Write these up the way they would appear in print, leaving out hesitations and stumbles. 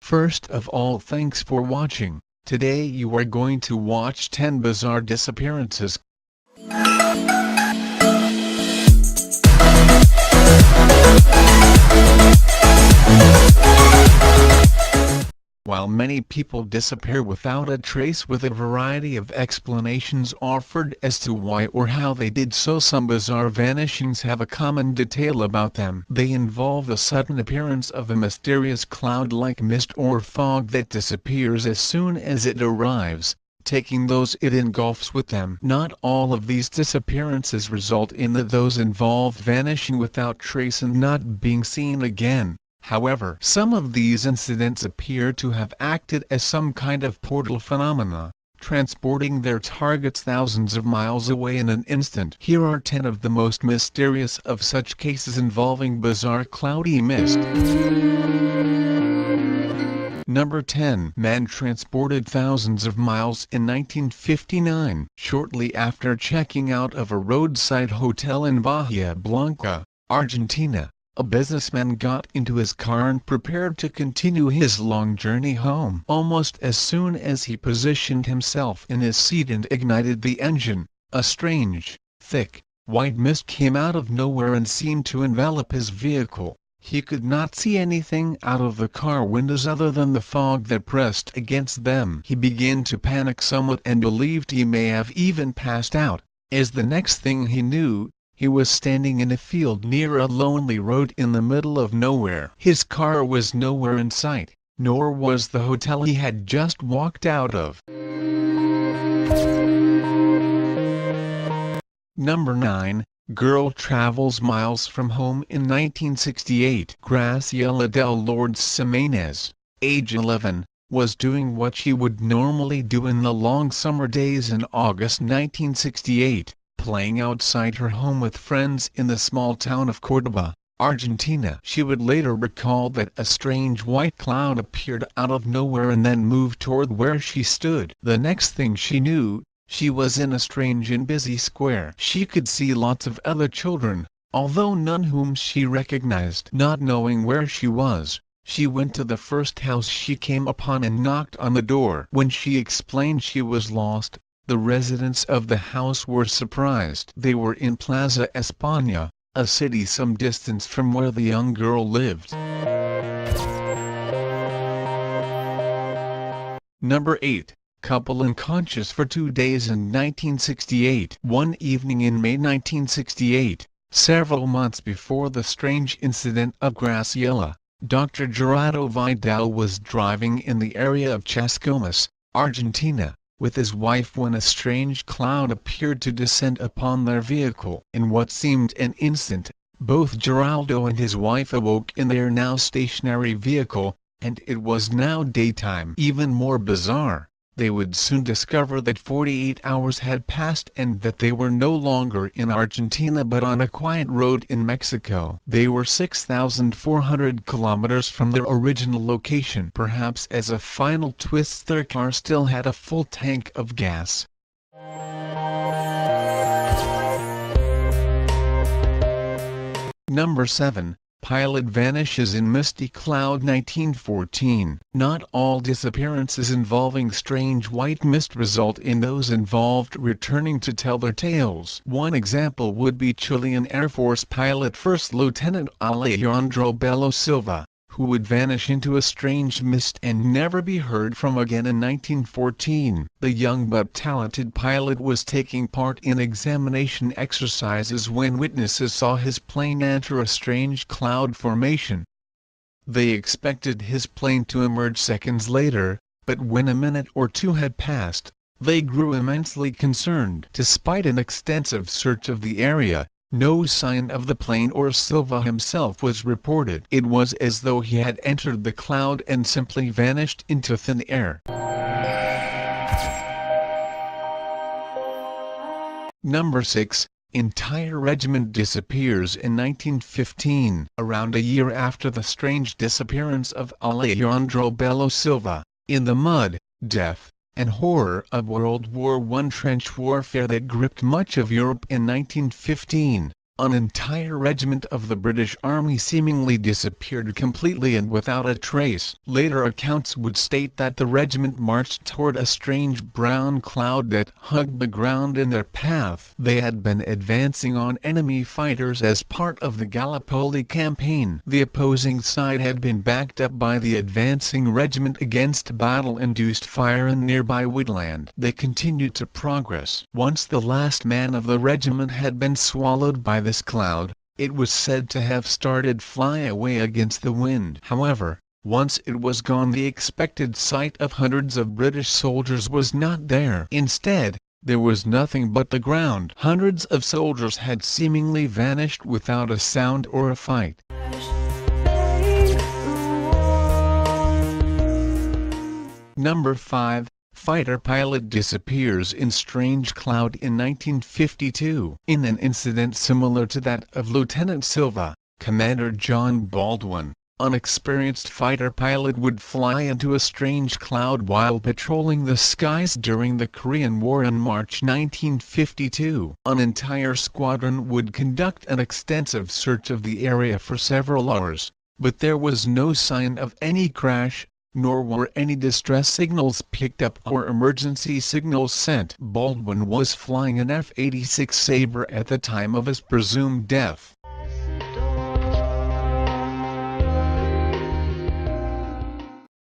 First of all, thanks for watching. Today you are going to watch 10 bizarre disappearances. While many people disappear without a trace, with a variety of explanations offered as to why or how they did so, some bizarre vanishings have a common detail about them. They involve the sudden appearance of a mysterious cloud-like mist or fog that disappears as soon as it arrives, taking those it engulfs with them. Not all of these disappearances result in those involved vanishing without trace and not being seen again. However, some of these incidents appear to have acted as some kind of portal phenomena, transporting their targets thousands of miles away in an instant. Here are 10 of the most mysterious of such cases involving bizarre cloudy mist. Number 10. Man transported thousands of miles in 1959. Shortly after checking out of a roadside hotel in Bahia Blanca, Argentina, a businessman got into his car and prepared to continue his long journey home. Almost as soon as he positioned himself in his seat and ignited the engine, a strange, thick, white mist came out of nowhere and seemed to envelop his vehicle. He could not see anything out of the car windows other than the fog that pressed against them. He began to panic somewhat and believed he may have even passed out, as the next thing he knew, he was standing in a field near a lonely road in the middle of nowhere. His car was nowhere in sight, nor was the hotel he had just walked out of. Number 9. Girl travels miles from home in 1968. Graciela del Lourdes Ximenez, age 11, was doing what she would normally do in the long summer days in August 1968. Playing outside her home with friends in the small town of Córdoba, Argentina. She would later recall that a strange white cloud appeared out of nowhere and then moved toward where she stood. The next thing she knew, she was in a strange and busy square. She could see lots of other children, although none whom she recognized. Not knowing where she was, she went to the first house she came upon and knocked on the door. When she explained she was lost, the residents of the house were surprised. They were in Plaza España, a city some distance from where the young girl lived. Number 8. Couple unconscious for 2 days in 1968. One evening in May 1968, several months before the strange incident of Graciela, Dr. Gerardo Vidal was driving in the area of Chascomús, Argentina, with his wife when a strange cloud appeared to descend upon their vehicle. In what seemed an instant, both Geraldo and his wife awoke in their now stationary vehicle, and it was now daytime. Even more bizarre, they would soon discover that 48 hours had passed and that they were no longer in Argentina but on a quiet road in Mexico. They were 6,400 kilometers from their original location. Perhaps as a final twist, their car still had a full tank of gas. Number 7. Pilot vanishes in misty cloud. 1914. Not all disappearances involving strange white mist result in those involved returning to tell their tales. One example would be Chilean Air Force pilot First Lieutenant Alejandro Belo Silva, who would vanish into a strange mist and never be heard from again in 1914. The young but talented pilot was taking part in examination exercises when witnesses saw his plane enter a strange cloud formation. They expected his plane to emerge seconds later, but when a minute or two had passed, they grew immensely concerned. Despite an extensive search of the area, no sign of the plane or Silva himself was reported. It was as though he had entered the cloud and simply vanished into thin air. Number 6. Entire regiment disappears in 1915. Around a year after the strange disappearance of Alejandro Belo Silva, in the mud, death, and horror of World War I trench warfare that gripped much of Europe in 1915, An entire regiment of the British Army seemingly disappeared completely and without a trace. Later accounts would state that the regiment marched toward a strange brown cloud that hugged the ground in their path. They had been advancing on enemy fighters as part of the Gallipoli campaign. The opposing side had been backed up by the advancing regiment against battle-induced fire in nearby woodland. They continued to progress. Once the last man of the regiment had been swallowed by this cloud, it was said to have started fly away against the wind. However, once it was gone, the expected sight of hundreds of British soldiers was not there. Instead, there was nothing but the ground. Hundreds of soldiers had seemingly vanished without a sound or a fight. Number 5. Fighter pilot disappears in strange cloud in 1952. In an incident similar to that of Lieutenant Silva, Commander John Baldwin, an experienced fighter pilot, would fly into a strange cloud while patrolling the skies during the Korean War in March 1952. An entire squadron would conduct an extensive search of the area for several hours, but there was no sign of any crash, nor were any distress signals picked up or emergency signals sent. Baldwin was flying an F-86 Sabre at the time of his presumed death.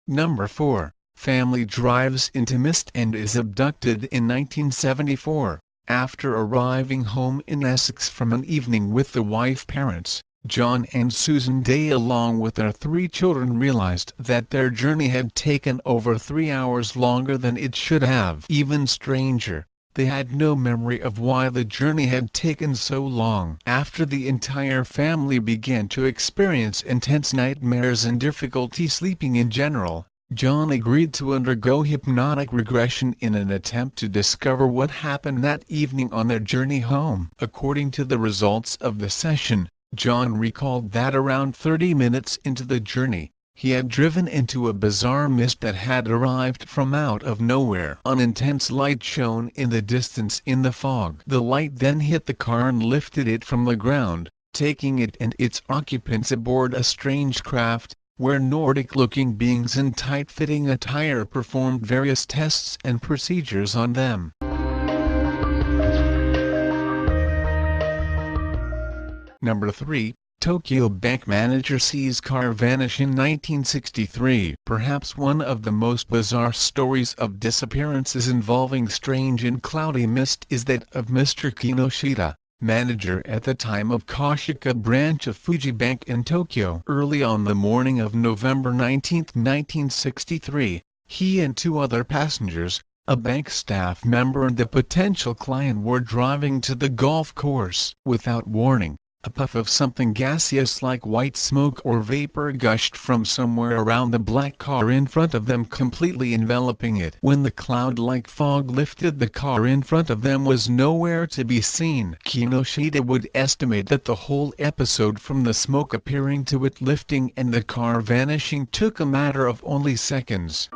Number 4. Family drives into mist and is abducted in 1974. After arriving home in Essex from an evening with the wife parents, John and Susan Day along with their 3 children realized that their journey had taken over 3 hours longer than it should have. Even stranger, they had no memory of why the journey had taken so long. After the entire family began to experience intense nightmares and difficulty sleeping in general, John agreed to undergo hypnotic regression in an attempt to discover what happened that evening on their journey home. According to the results of the session, John recalled that around 30 minutes into the journey, he had driven into a bizarre mist that had arrived from out of nowhere. An intense light shone in the distance in the fog. The light then hit the car and lifted it from the ground, taking it and its occupants aboard a strange craft, where Nordic-looking beings in tight-fitting attire performed various tests and procedures on them. Number 3. Tokyo bank manager sees car vanish in 1963. Perhaps one of the most bizarre stories of disappearances involving strange and cloudy mist is that of Mr. Kinoshita, manager at the time of Koshika branch of Fuji Bank in Tokyo. Early on the morning of November 19, 1963, he and 2 other passengers, a bank staff member and a potential client, were driving to the golf course. Without warning, a puff of something gaseous like white smoke or vapor gushed from somewhere around the black car in front of them, completely enveloping it. When the cloud-like fog lifted, the car in front of them was nowhere to be seen. Kinoshita would estimate that the whole episode, from the smoke appearing to it lifting and the car vanishing, took a matter of only seconds.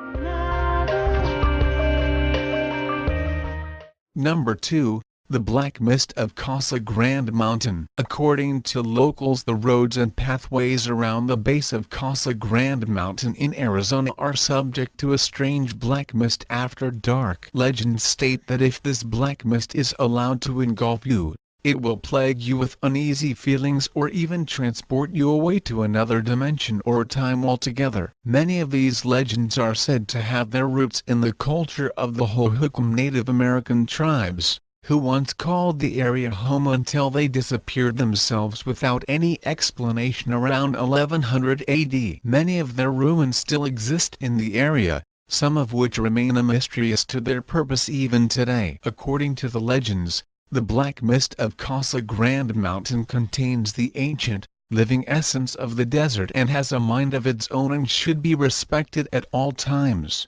Number 2. The Black Mist of Casa Grande Mountain. According to locals, the roads and pathways around the base of Casa Grande Mountain in Arizona are subject to a strange black mist after dark. Legends state that if this black mist is allowed to engulf you, it will plague you with uneasy feelings or even transport you away to another dimension or time altogether. Many of these legends are said to have their roots in the culture of the Hohokam Native American tribes, who once called the area home until they disappeared themselves without any explanation around 1100 AD. Many of their ruins still exist in the area, some of which remain a mystery as to their purpose even today. According to the legends, the Black Mist of Casa Grande Mountain contains the ancient, living essence of the desert and has a mind of its own and should be respected at all times.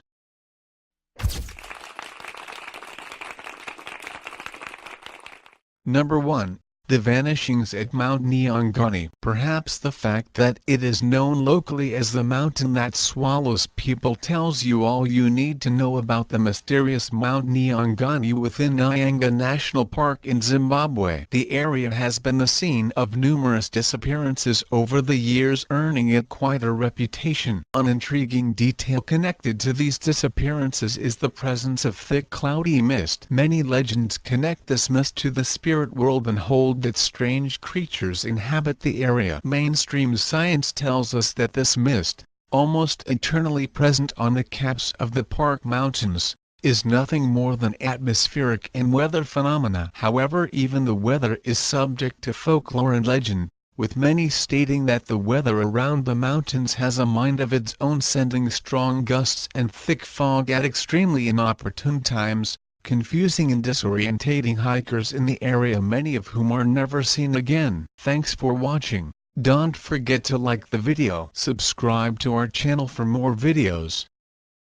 Number 1. The vanishings at Mount Nyangani. Perhaps the fact that it is known locally as the mountain that swallows people tells you all you need to know about the mysterious Mount Nyangani within Nyanga National Park in Zimbabwe. The area has been the scene of numerous disappearances over the years, earning it quite a reputation. An intriguing detail connected to these disappearances is the presence of thick cloudy mist. Many legends connect this mist to the spirit world and hold that strange creatures inhabit the area. Mainstream science tells us that this mist, almost eternally present on the caps of the park mountains, is nothing more than atmospheric and weather phenomena. However, even the weather is subject to folklore and legend, with many stating that the weather around the mountains has a mind of its own, sending strong gusts and thick fog at extremely inopportune times, confusing and disorientating hikers in the area, many of whom are never seen again. Thanks for watching. Don't forget to like the video. Subscribe to our channel for more videos.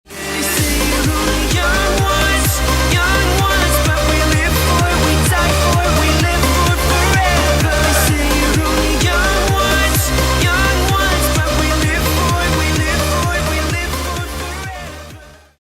Young ones, young ones.